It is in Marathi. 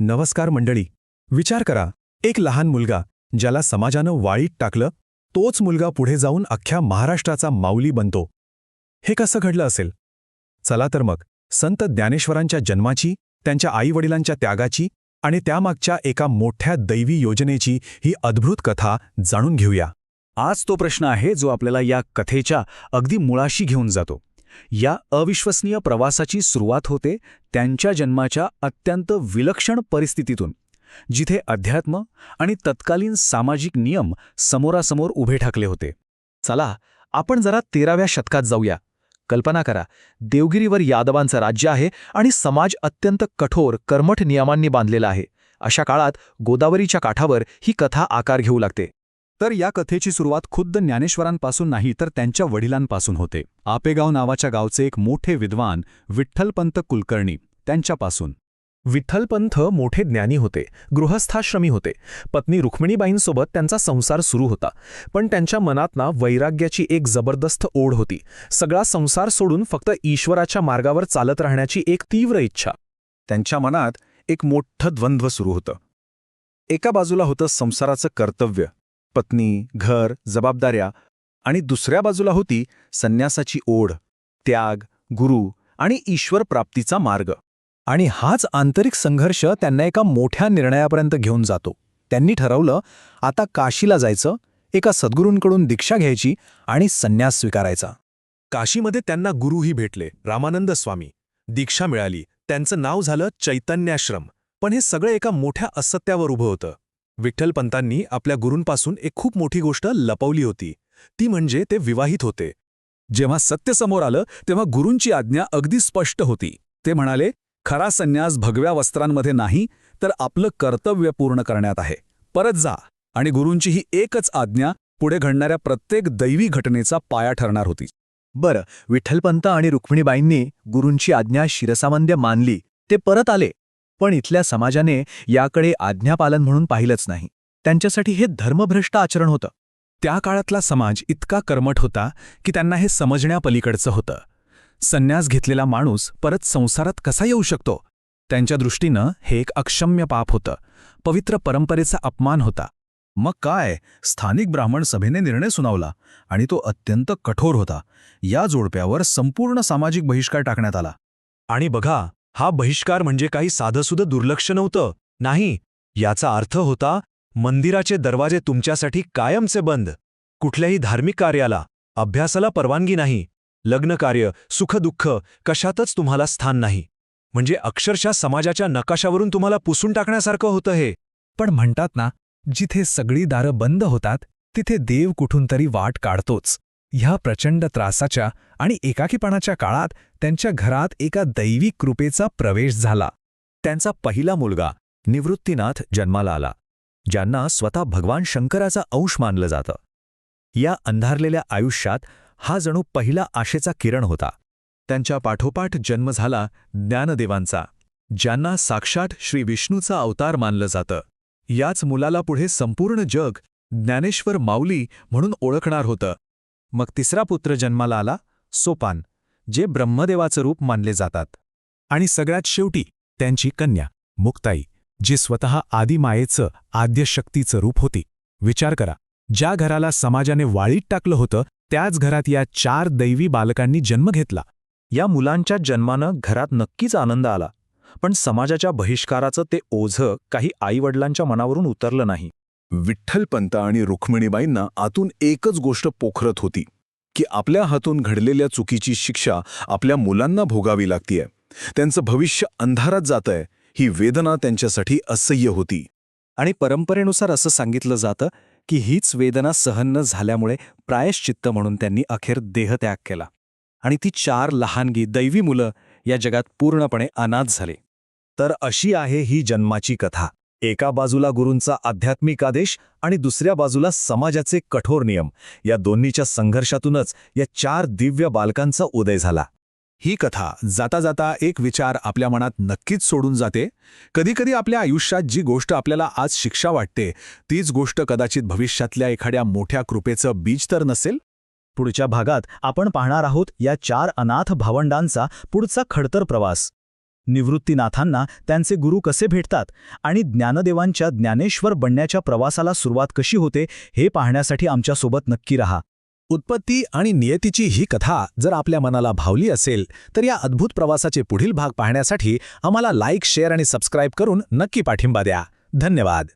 नमस्कार मंडळी. विचार करा, एक लहान मुलगा ज्याला समाजानं वाळीत टाकलं, तोच मुलगा पुढे जाऊन अख्ख्या महाराष्ट्राचा माऊली बनतो. हे कसं घडलं असेल? चला तर मग संत ज्ञानेश्वरांच्या जन्माची, त्यांच्या आईवडिलांच्या त्यागाची आणि त्यामागच्या एका मोठ्या दैवी योजनेची ही अद्भुत कथा जाणून घेऊया. आज तो प्रश्न आहे जो आपल्याला या कथेच्या अगदी मुळाशी घेऊन जातो. या अविश्वसनीय प्रवासाची सुरुवात होते त्यांच्या जन्माच्या अत्यंत विलक्षण परिस्थितीतून, जिथे अध्यात्म आणि तत्कालीन सामाजिक नियम समोरासमोर उभे ठाकले होते. चला, आपण जरा 13व्या शतकात जाऊया. कल्पना करा, देवगिरीवर यादवांचं राज्य आहे आणि समाज अत्यंत कठोर कर्मठ नियमांनी बांधलेला आहे. अशा काळात गोदावरीच्या काठावर ही कथा आकार घेऊ लागते. तर या कथेची सुरुवात खुद्द ज्ञानेश्वरांपासून नाही तर त्यांच्या वडिलांपासून होते. आपेगाव नावाच्या गावचे एक मोठे विद्वान विठ्ठलपंत कुलकर्णी, त्यांच्यापासून. विठ्ठलपंत मोठे ज्ञानी होते, गृहस्थाश्रमी होते. पत्नी रुक्मिणीबाईंसोबत त्यांचा संसार सुरू होता. पण त्यांच्या मनात वैराग्याची एक जबरदस्त ओढ होती. सगळा संसार सोडून फक्त ईश्वराच्या मार्गावर चालत राहण्याची एक तीव्र इच्छा. त्यांच्या मनात एक मोठं द्वंद्व सुरू होतं. एका बाजूला होतं संसाराचं कर्तव्य, पत्नी, घर, जबाबदाऱ्या, आणि दुसऱ्या बाजूला होती संन्यासाची ओढ, त्याग, गुरु आणि ईश्वर प्राप्तीचा मार्ग. आणि हाच आंतरिक संघर्ष त्यांना एका मोठ्या निर्णयापर्यंत घेऊन जातो. त्यांनी ठरवलं, आता काशीला जायचं, एका सद्गुरूंकडून दीक्षा घ्यायची आणि संन्यास स्वीकारायचा. काशीमध्ये त्यांना गुरुही भेटले, रामानंद स्वामी. दीक्षा मिळाली, त्यांचं नाव झालं चैतन्याश्रम. पण हे सगळं एका मोठ्या असत्यावर उभं होतं. विठ्ठलपंतांनी आपल्या गुरूंपासून एक खूप मोठी गोष्ट लपवली होती. ती म्हणजे ते विवाहित होते. जेव्हा सत्य समोर आलं तेव्हा गुरूंची आज्ञा अगदी स्पष्ट होती. ते म्हणाले, खरा संन्यास भगव्या वस्त्रांमध्ये नाही, तर आपलं कर्तव्य पूर्ण करण्यात आहे. परत जा. आणि गुरूंची ही एकच आज्ञा पुढे घडणाऱ्या प्रत्येक दैवी घटनेचा पाया ठरणार होती. बरं, विठ्ठलपंत आणि रुक्मिणीबाईंनी गुरूंची आज्ञा शिरसामान्य मानली. ते परत आले. पण इथल्या समाजाने याकडे आज्ञापालन म्हणून पाहिलंच नाही. त्यांच्यासाठी हे धर्मभ्रष्ट आचरण होतं. त्या काळातला समाज इतका कर्मठ होता की त्यांना हे समजण्यापलीकडचं होतं. संन्यास घेतलेला माणूस परत संसारात कसा येऊ शकतो? त्यांच्या दृष्टीनं हे एक अक्षम्य पाप होतं, पवित्र परंपरेचा अपमान होता. मग काय, स्थानिक ब्राह्मण सभेने निर्णय सुनावला आणि तो अत्यंत कठोर होता. या जोडप्यावर संपूर्ण सामाजिक बहिष्कार टाकण्यात आला. आणि बघा, हा बहिष्कार म्हणजे काही साधंसुधं दुर्लक्ष नव्हतं. नाही, याचा अर्थ होता मंदिराचे दरवाजे तुमच्यासाठी कायमचे बंद. कुठल्याही धार्मिक कार्याला, अभ्यासाला परवानगी नाही. लग्नकार्य, सुखदुःख कशातच तुम्हाला स्थान नाही. म्हणजे अक्षरशः समाजाच्या नकाशावरून तुम्हाला पुसून टाकण्यासारखं होतं हे. पण म्हणतात ना, जिथे सगळी दारं बंद होतात तिथे देव कुठून तरी वाट काढतोच. ह्या प्रचंड त्रासाच्या आणि एकाकीपणाच्या काळात त्यांच्या घरात एका दैवी कृपेचा प्रवेश झाला. त्यांचा पहिला मुलगा निवृत्तीनाथ जन्माला आला, ज्यांना स्वतः भगवान शंकराचा अंश मानलं जातं. या अंधारलेल्या आयुष्यात हा जणू पहिला आशेचा किरण होता. त्यांच्या पाठोपाठ जन्म झाला ज्ञानदेवांचा, ज्यांना साक्षात श्री विष्णूचा अवतार मानलं जातं. याच मुलाला पुढे संपूर्ण जग ज्ञानेश्वर माऊली म्हणून ओळखणार होतं. मग तिसरा पुत्र जन्माला आला, सोपान, जे ब्रह्मदेवाचं रूप मानले जातात. आणि सगळ्यात शेवटी त्यांची कन्या मुक्ताई, जी स्वतः आदिमायेचं आद्यशक्तीचं रूप होती. विचार करा, ज्या घराला समाजाने वाळीत टाकलं होतं त्याच घरात या 4 दैवी बालकांनी जन्म घेतला. या मुलांच्या जन्मानं घरात नक्कीच आनंद आला, पण समाजाच्या बहिष्काराचं ते ओझं काही आईवडिलांच्या मनावरून उतरलं नाही. विठ्ठलपंत आणि रुक्मिणीबाईंना आतून एकच गोष्ट पोखरत होती की आपल्या हातून घडलेल्या चुकीची शिक्षा आपल्या मुलांना भोगावी लागतीये. त्यांचं भविष्य अंधारात जातंय, ही वेदना त्यांच्यासाठी असह्य होती. आणि परंपरेनुसार असं सांगितलं जातं की हीच वेदना सहन न झाल्यामुळे प्रायश्चित्त म्हणून त्यांनी अखेर देहत्याग केला. आणि ती 4 लहानगी दैवी मुलं या जगात पूर्णपणे अनाथ झाले. तर अशी आहे ही जन्माची कथा. एका बाजूला गुरूंचा आध्यात्मिक आदेश आणि दुसऱ्या बाजूला समाजाचे कठोर नियम. या दोन्हीच्या संघर्षातूनच या 4 दिव्य बालकांचा उदय झाला. ही कथा जाता जाता एक विचार आपल्या मनात नक्कीच सोडून जाते. कधीकधी आपल्या आयुष्यात जी गोष्ट आपल्याला आज शिक्षा वाटते, तीच गोष्ट कदाचित भविष्यातल्या एखाद्या मोठ्या कृपेचं बीज तर नसेल. पुढच्या भागात आपण पाहणार आहोत या 4 अनाथ भावंडांचा पुढचा खडतर प्रवास. निवृत्तीनाथांना त्यांचे गुरु कसे भेटतात आणि ज्ञानदेवांच्या ज्ञानेश्वर बनण्याच्या प्रवासाला सुरुवात कशी होते हे पाहण्यासाठी आमच्यासोबत नक्की रहा. उत्पत्ती आणि नियतीची ही कथा जर आपल्या मनाला भावली असेल तर या अद्भुत प्रवासाचे पुढील भाग पाहण्यासाठी आम्हाला लाईक, शेअर आणि सबस्क्राईब करून नक्की पाठिंबा द्या. धन्यवाद.